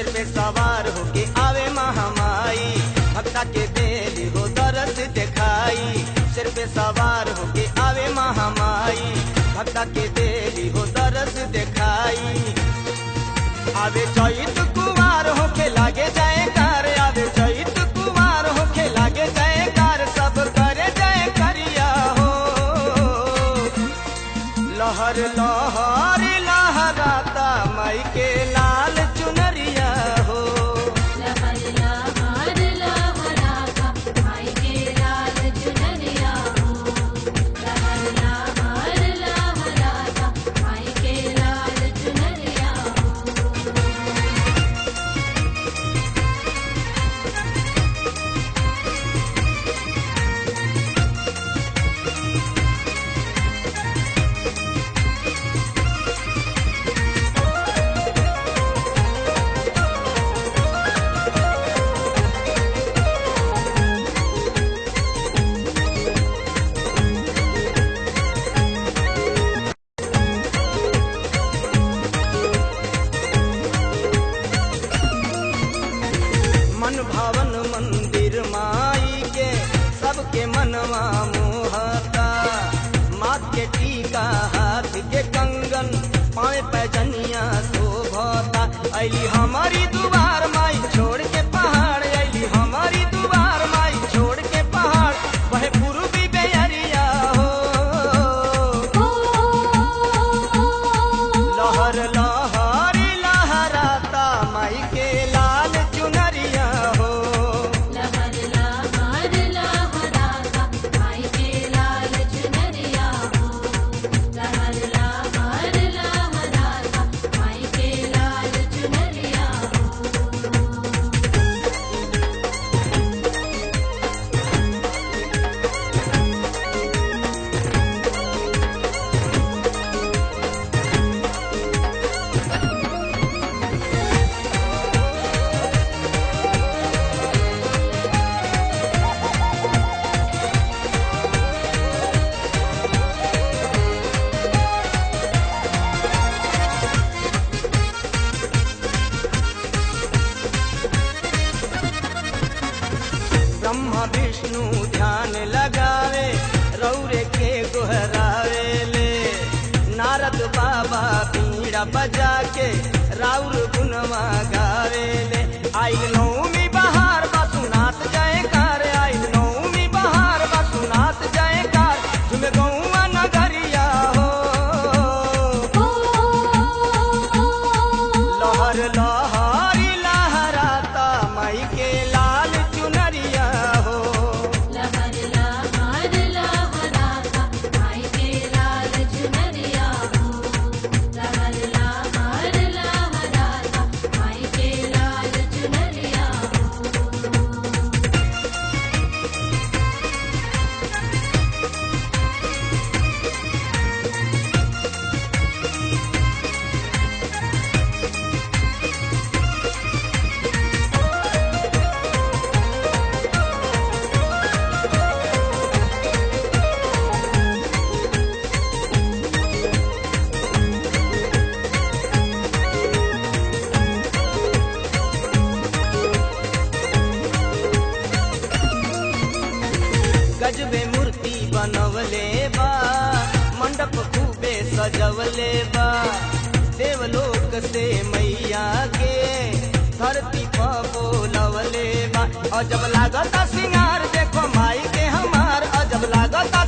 सिर पे सवार होके आवे महामाई, भक्ता के देली हो दरस दिखाई। सिर पे सवार होके आवे महामाई, भक्ता के देली हो दरस दिखाई। आवे चैत कुवार होके लागे जाए कार, आवे चैत कुवार होके लागे जाए कार, सब करे जाए करिया हो। लहर लहर लहराता माई के लाल चुनरिया हो। लहर लहर लहराता माई के लाल चुनरिया हो। लहर लहर लहराता माई के लाल चुनरिया हो। मन भावन मंदिर माई के सबके मनवा मोहता। माथ के टीका हाथ के कंगन पाए पैजनिया शोभता। अली हमारी दुआर माई छोड़ के पहाड़, अली हमारी दुआर माई छोड़ के पहाड़, वह पूर्वी बेअरिया हो। लहर लहर लहराता माई के लाल चुनरिया हो। लहर लहर लहराता माई के लाल चुनरिया हो। लहर लहर लहराता माई के लाल चुनरिया हो। ब्रह्मा विष्णु ध्यान लगावे, रौरे के गोहरावे ले। नारद बाबा बीड़ा बजा के राउर गुनवा गावे ले। आई नौमी बहार बसुनाथ जयकार, आई नौमी बहार बसुनाथ जयकार, तुम्हें गौआ नगरिया हो। लहर लहर लहराता माई के लाल चुनरिया हो। लहर लहर लहराता माई के लाल चुनरिया हो। लहर लहर लहराता माई के लाल चुनरिया हो। गजबे मूर्ति बनवले बा, मंडप खूबे सजवले बा। देवलोक से मैया के धरती पर बोलवले बा। अजब लागता सिंगार देखो माई के हमार, अजब लागता